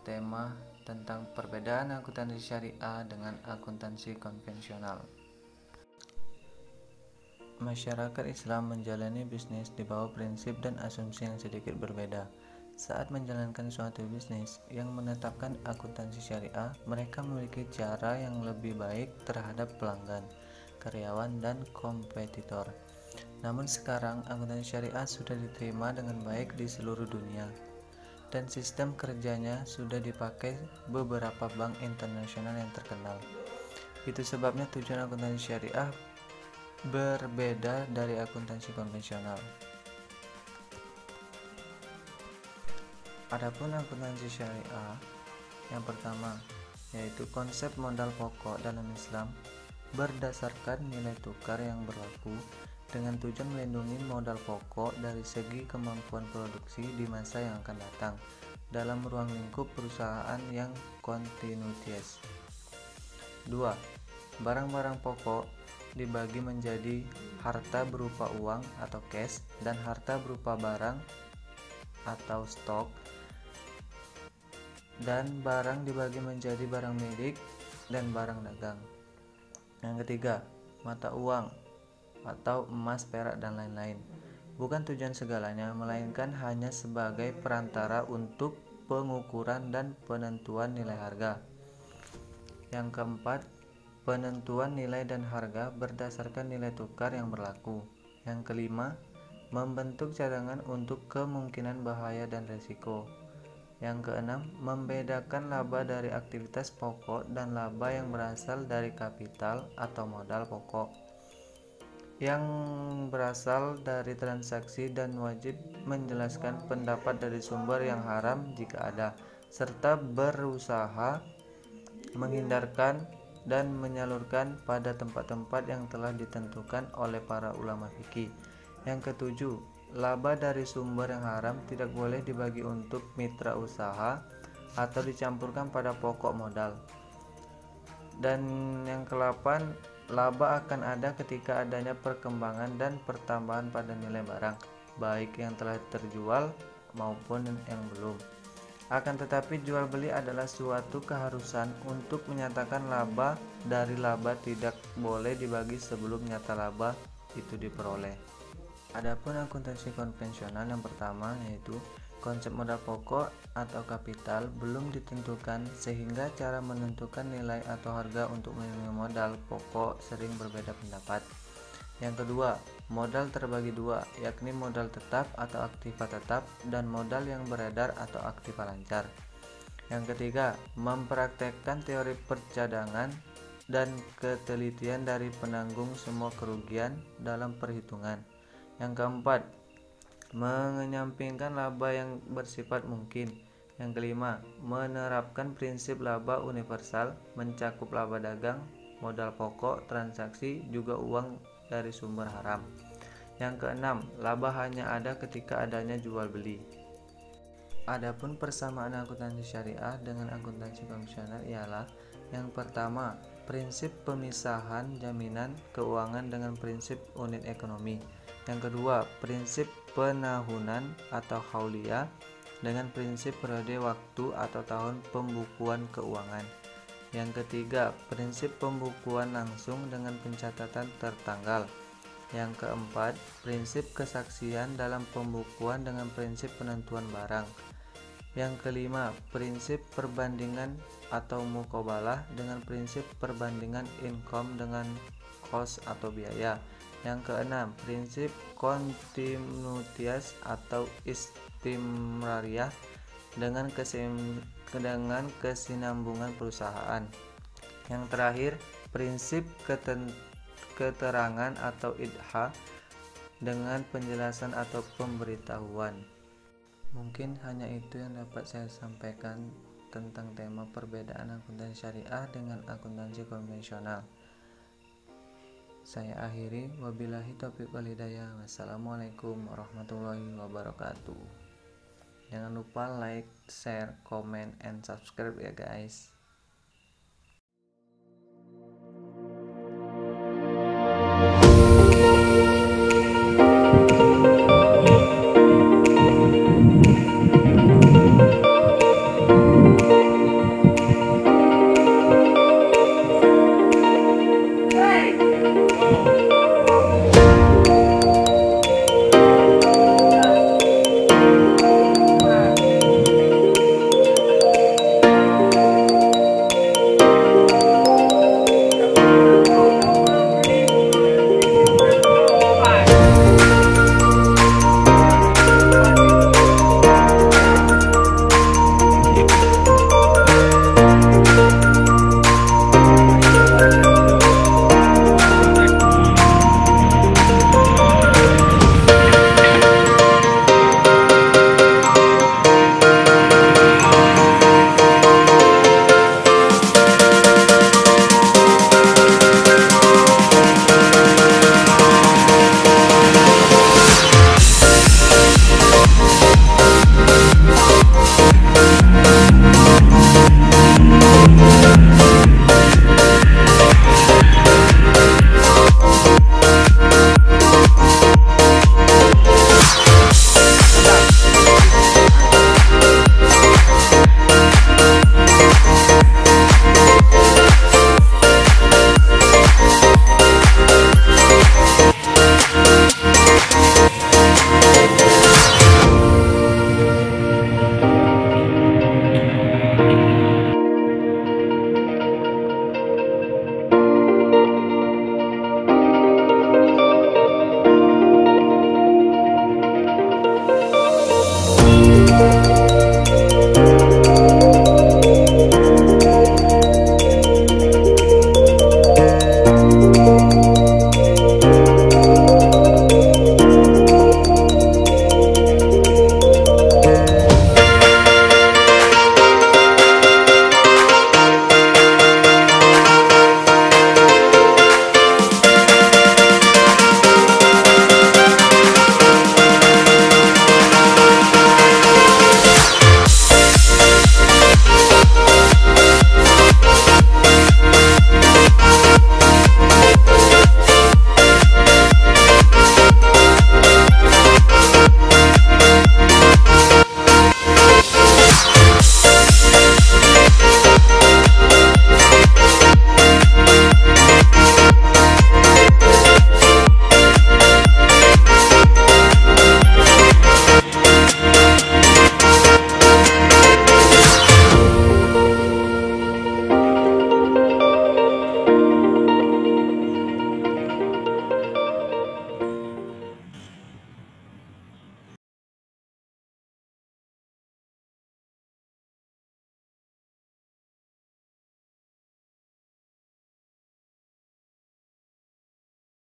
tema tentang perbedaan akuntansi syariah dengan akuntansi konvensional. Masyarakat Islam menjalani bisnis di bawah prinsip dan asumsi yang sedikit berbeda. Saat menjalankan suatu bisnis yang menetapkan akuntansi syariah, mereka memiliki cara yang lebih baik terhadap pelanggan, karyawan, dan kompetitor. Namun sekarang akuntansi syariah sudah diterima dengan baik di seluruh dunia, dan sistem kerjanya sudah dipakai beberapa bank internasional yang terkenal. Itu sebabnya tujuan akuntansi syariah berbeda dari akuntansi konvensional. Adapun akuntansi syariah, yang pertama yaitu konsep modal pokok dalam Islam berdasarkan nilai tukar yang berlaku dengan tujuan melindungi modal pokok dari segi kemampuan produksi di masa yang akan datang dalam ruang lingkup perusahaan yang kontinuitas. 2. Barang-barang pokok dibagi menjadi harta berupa uang atau cash dan harta berupa barang atau stok, dan barang dibagi menjadi barang milik dan barang dagang. Yang ketiga, mata uang atau emas, perak, dan lain-lain. Bukan tujuan segalanya, melainkan hanya sebagai perantara untuk pengukuran dan penentuan nilai harga. Yang keempat, penentuan nilai dan harga berdasarkan nilai tukar yang berlaku. Yang kelima, membentuk cadangan untuk kemungkinan bahaya dan risiko. Yang keenam, membedakan laba dari aktivitas pokok dan laba yang berasal dari kapital atau modal pokok yang berasal dari transaksi, dan wajib menjelaskan pendapat dari sumber yang haram jika ada, serta berusaha menghindarkan dan menyalurkan pada tempat-tempat yang telah ditentukan oleh para ulama fikih. Yang ketujuh, laba dari sumber yang haram tidak boleh dibagi untuk mitra usaha atau dicampurkan pada pokok modal. Dan yang ke-8, laba akan ada ketika adanya perkembangan dan pertambahan pada nilai barang, baik yang telah terjual maupun yang belum. Akan tetapi jual beli adalah suatu keharusan untuk menyatakan laba dari laba tidak boleh dibagi sebelum nyata laba itu diperoleh. Adapun akuntansi konvensional, yang pertama yaitu konsep modal pokok atau kapital belum ditentukan, sehingga cara menentukan nilai atau harga untuk melindungi modal pokok sering berbeda pendapat. Yang kedua, modal terbagi dua, yakni modal tetap atau aktiva tetap dan modal yang beredar atau aktiva lancar. Yang ketiga, mempraktekkan teori percadangan dan ketelitian dari penanggung semua kerugian dalam perhitungan. Yang keempat, menyampingkan laba yang bersifat mungkin. Yang kelima, menerapkan prinsip laba universal, mencakup laba dagang, modal pokok, transaksi, juga uang dari sumber haram. Yang keenam, laba hanya ada ketika adanya jual beli. Adapun persamaan akuntansi syariah dengan akuntansi konvensional ialah: yang pertama, prinsip pemisahan jaminan keuangan dengan prinsip unit ekonomi. Yang kedua, prinsip penahunan atau hauliyah dengan prinsip periode waktu atau tahun pembukuan keuangan. Yang ketiga, prinsip pembukuan langsung dengan pencatatan tertanggal. Yang keempat, prinsip kesaksian dalam pembukuan dengan prinsip penentuan barang. Yang kelima, prinsip perbandingan atau muqabalah dengan prinsip perbandingan income dengan cost atau biaya. Yang keenam, prinsip kontinuitas atau istimrariyah dengan kesinambungan perusahaan. Yang terakhir, prinsip keterangan atau idha dengan penjelasan atau pemberitahuan. Mungkin hanya itu yang dapat saya sampaikan tentang tema perbedaan akuntansi syariah dengan akuntansi konvensional. Saya akhiri, wabillahi taufiq wal hidayah. Wassalamualaikum warahmatullahi wabarakatuh. Jangan lupa like, share, comment, and subscribe ya guys.